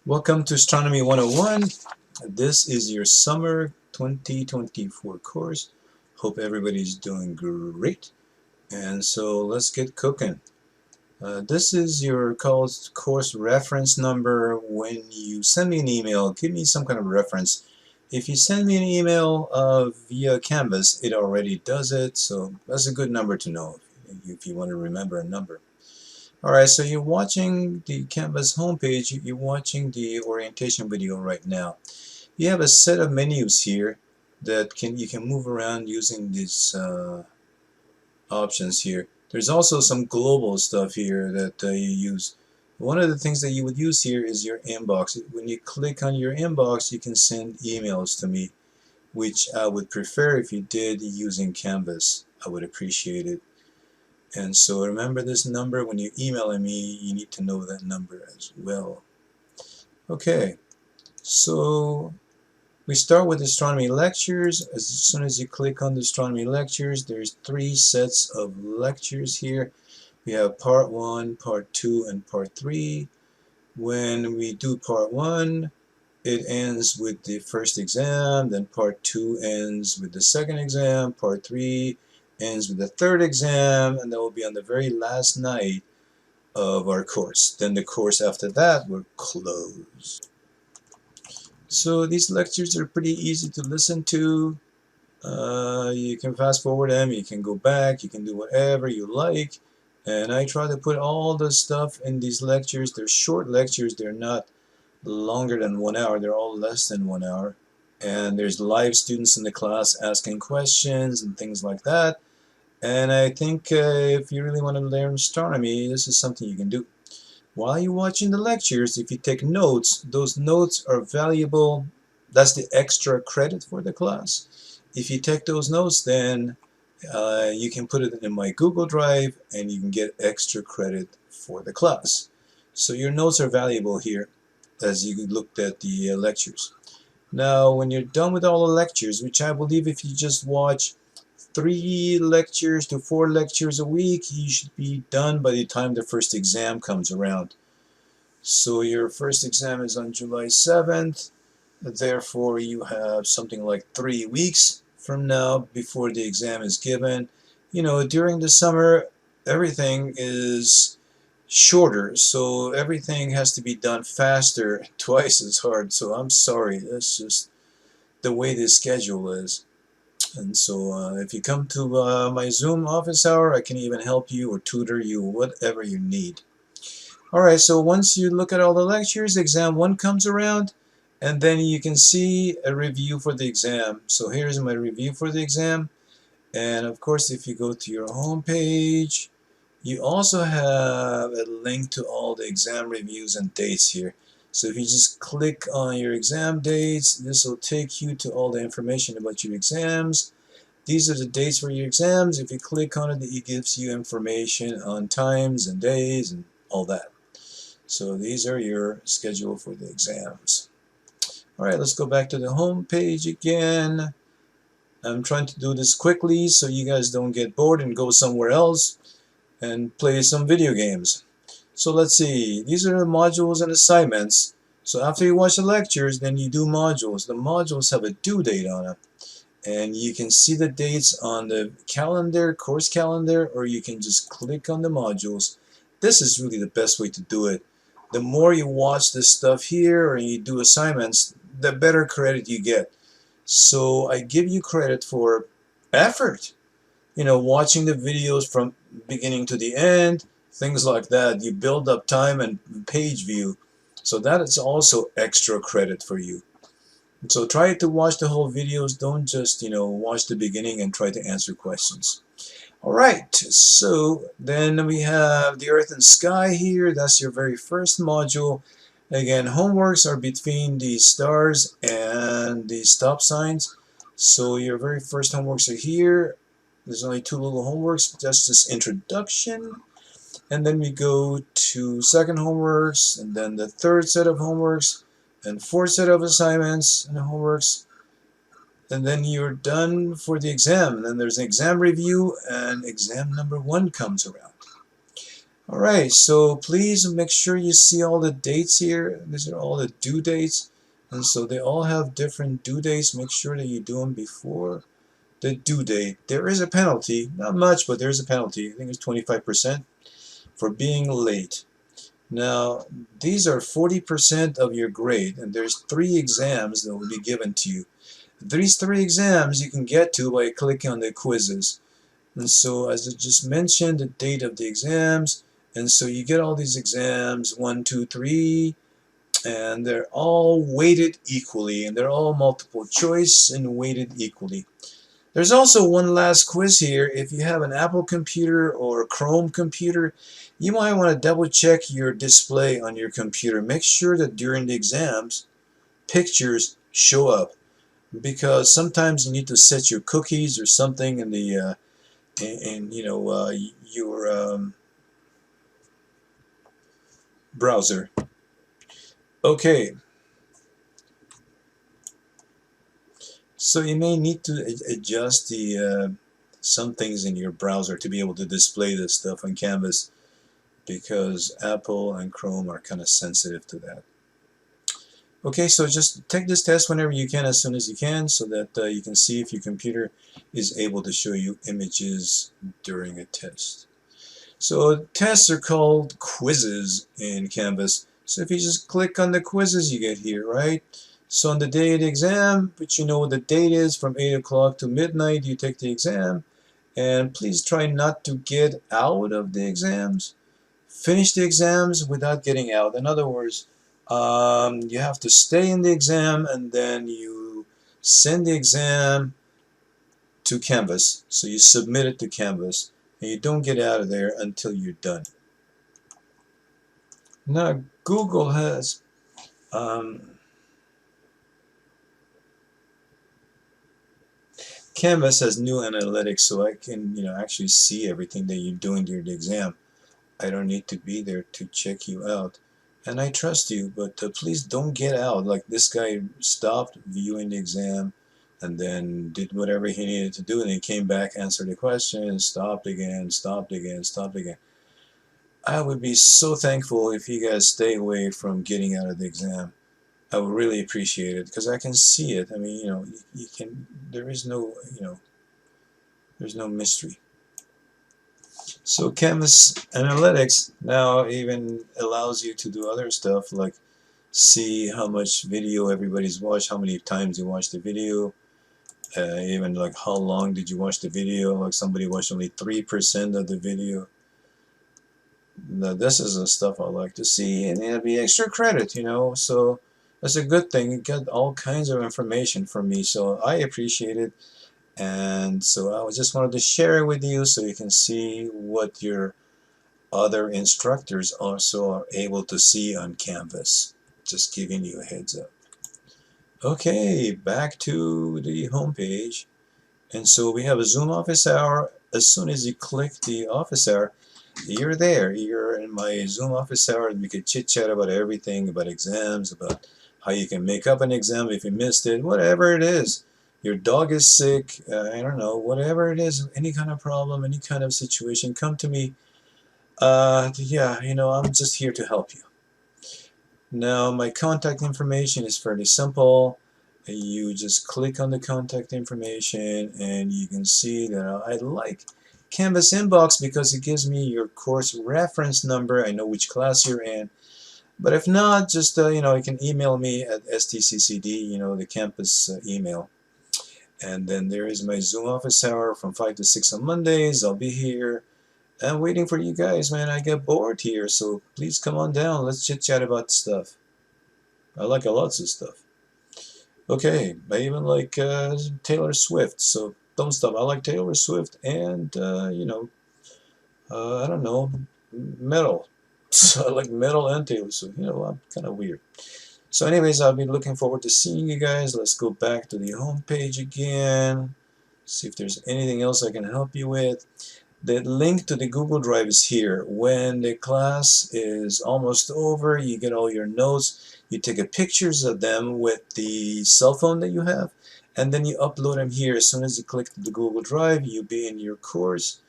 Welcome to Astronomy 101. This is your summer 2024 course. Hope everybody's doing great. And so let's get cooking. This is your course reference number. When you send me an email, give me some kind of reference. If you send me an email via Canvas, it already does it. So that's a good number to know if you want to remember a number. Alright, so you're watching the Canvas homepage, you're watching the orientation video right now. You have a set of menus here that you can move around using these options here. There's also some global stuff here that you use. One of the things that you would use here is your inbox. When you click on your inbox, you can send emails to me, which I would prefer if you did using Canvas. I would appreciate it. And so remember this number. When you're emailing me, you need to know that number as well. Okay, so we start with astronomy lectures. As soon as you click on the astronomy lectures, there's 3 sets of lectures here. We have part 1, part 2, and part 3. When we do part 1, it ends with the first exam, then part 2 ends with the second exam, part 3 ends with the third exam, and that will be on the very last night of our course. Then the course after that will close. So these lectures are pretty easy to listen to. You can fast forward them, you can go back, you can do whatever you like. And I try to put all the stuff in these lectures. They're short lectures, they're not longer than 1 hour, they're all less than 1 hour. And there's live students in the class asking questions and things like that. And I think if you really want to learn astronomy, this is something you can do. While you're watching the lectures, if you take notes, those notes are valuable. That's the extra credit for the class. If you take those notes, then you can put it in my Google Drive and you can get extra credit for the class. So your notes are valuable here as you looked at the lectures. Now, when you're done with all the lectures, which I believe if you just watch 3 lectures to 4 lectures a week, you should be done by the time the first exam comes around. So your first exam is on July 7th, therefore you have something like 3 weeks from now before the exam is given. You know, during the summer, everything is shorter, so everything has to be done faster, twice as hard. So I'm sorry, that's just the way the schedule is. And so if you come to my Zoom office hour, I can even help you or tutor you, whatever you need. Alright, so once you look at all the lectures, exam 1 comes around, and then you can see a review for the exam. So here's my review for the exam. And of course, if you go to your home page, you also have a link to all the exam reviews and dates here. So if you just click on your exam dates, this will take you to all the information about your exams. These are the dates for your exams. If you click on it, it gives you information on times and days and all that. So these are your schedule for the exams. Alright, let's go back to the home page again. I'm trying to do this quickly so you guys don't get bored and go somewhere else and play some video games. So let's see, these are the modules and assignments. So after you watch the lectures, then you do modules. The modules have a due date on them. And you can see the dates on the calendar, course calendar, or you can just click on the modules. This is really the best way to do it. The more you watch this stuff here or you do assignments, the better credit you get. So I give you credit for effort. You know, watching the videos from beginning to the end, things like that. You build up time and page view. So that is also extra credit for you. So try to watch the whole videos. Don't just, watch the beginning and try to answer questions. Alright, so then we have the Earth and Sky here. That's your very first module. Again, homeworks are between the stars and the stop signs. So your very first homeworks are here. There's only 2 little homeworks. That's just introduction. And then we go to second homeworks, and then the third set of homeworks, and 4th set of assignments and homeworks. And then you're done for the exam. And then there's an exam review, and exam number 1 comes around. Alright, so please make sure you see all the dates here. These are all the due dates. And so they all have different due dates. Make sure that you do them before the due date. There is a penalty, not much, but there's a penalty. I think it's 25% for being late. Now, these are 40% of your grade, and there's 3 exams that will be given to you. These 3 exams you can get to by clicking on the quizzes. And so, as I just mentioned, the date of the exams, and so you get all these exams, 1, 2, 3, and they're all weighted equally, and they're all multiple choice and weighted equally. There's also one last quiz here. If you have an Apple computer or a Chrome computer, you might want to double check your display on your computer. Make sure that during the exams, pictures show up, because sometimes you need to set your cookies or something in the your browser. Okay, so you may need to adjust the some things in your browser to be able to display this stuff on Canvas, because Apple and Chrome are kind of sensitive to that. Okay, so just take this test whenever you can, as soon as you can, so that you can see if your computer is able to show you images during a test. So tests are called quizzes in Canvas. So if you just click on the quizzes, you get here, right? So on the day of the exam, which you know what the date is, from 8 o'clock to midnight, you take the exam. And please try not to get out of the exams. Finish the exams without getting out. In other words, you have to stay in the exam, and then you send the exam to Canvas. So you submit it to Canvas, and you don't get out of there until you're done. Now, Google has Canvas has new analytics, so I can actually see everything that you're doing during the exam. I don't need to be there to check you out, and I trust you, but please don't get out. Like this guy stopped viewing the exam and then did whatever he needed to do, and he came back, answered the question, stopped again, stopped again, stopped again. I would be so thankful if you guys stay away from getting out of the exam. I would really appreciate it, because I can see it. I mean, you can. There is no, there's no mystery. So Canvas Analytics now even allows you to do other stuff, like see how much video everybody's watched, how many times you watched the video, even like how long did you watch the video. Like somebody watched only 3% of the video. Now, this is the stuff I like to see, and it'll be extra credit, so that's a good thing. You get all kinds of information from me, so I appreciate it. And so I just wanted to share it with you so you can see what your other instructors also are able to see on Canvas. Just giving you a heads up. Okay, back to the home page. And so we have a Zoom office hour. As soon as you click the office hour, you're there. You're in my Zoom office hour, and we could chit chat about everything, about exams, about how you can make up an exam if you missed it, whatever it is. Your dog is sick, I don't know, whatever it is, any kind of problem, any kind of situation, come to me. Yeah, I'm just here to help you. Now, my contact information is fairly simple. You just click on the contact information, and you can see that I like Canvas Inbox because it gives me your course reference number. I know which class you're in. But if not, just you can email me at stccd, the campus email. And then there is my Zoom office hour from 5 to 6 on Mondays. I'll be here. I'm waiting for you guys, man. I get bored here, so please come on down. Let's chit chat about stuff. I like lots of stuff. Okay, I even like Taylor Swift, so don't stop. I like Taylor Swift and, I don't know, metal. So I like metal and Taylor Swift. I'm kind of weird. So anyways, I'll be looking forward to seeing you guys. Let's go back to the home page again. See if there's anything else I can help you with. The link to the Google Drive is here. When the class is almost over, you get all your notes. You take pictures of them with the cell phone that you have, and then you upload them here. As soon as you click the Google Drive, you'll be in your course.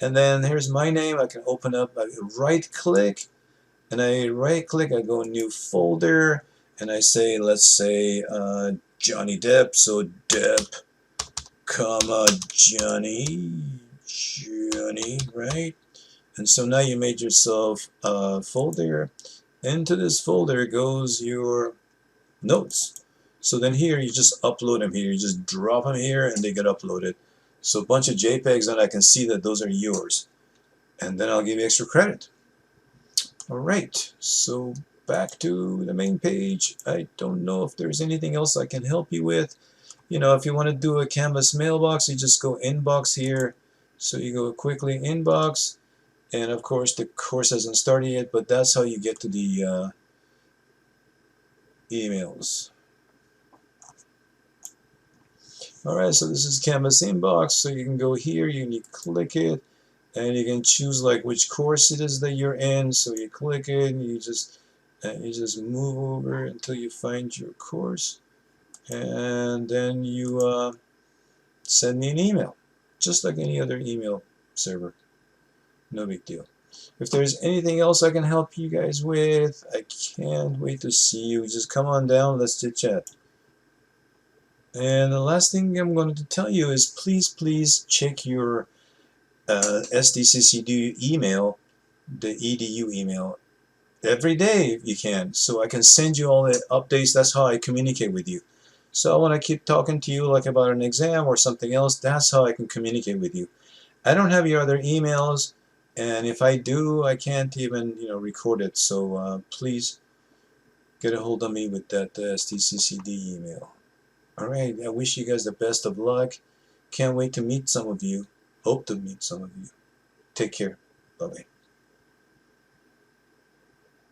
And then here's my name. I can open up, I right click, and I right click, I go new folder, and I say, let's say Johnny Depp, so Depp, comma, Johnny, right? And so now you made yourself a folder. Into this folder goes your notes. So then here you just upload them here. You just drop them here and they get uploaded. So a bunch of JPEGs, and I can see that those are yours. And then I'll give you extra credit. Alright, so back to the main page. I don't know if there's anything else I can help you with. You know, if you want to do a Canvas mailbox, you just go inbox here. So you go quickly inbox, and of course the course hasn't started yet, but that's how you get to the emails. Alright, so this is Canvas inbox, so you can go here, you click it, and you can choose like which course it is that you're in. So you click it, and you just move over until you find your course, and then you send me an email, just like any other email server. No big deal. If there's anything else I can help you guys with, I can't wait to see you. Just come on down, let's chit chat. And the last thing I'm going to tell you is please check your SDCCD email, the EDU email, every day if you can, so I can send you all the updates. That's how I communicate with you. So I want to keep talking to you like about an exam or something else. That's how I can communicate with you. I don't have your other emails, and if I do, I can't even record it. So please get a hold of me with that SDCCD email. Alright, I wish you guys the best of luck. Can't wait to meet some of you. Hope to meet some of you. Take care. Bye-bye.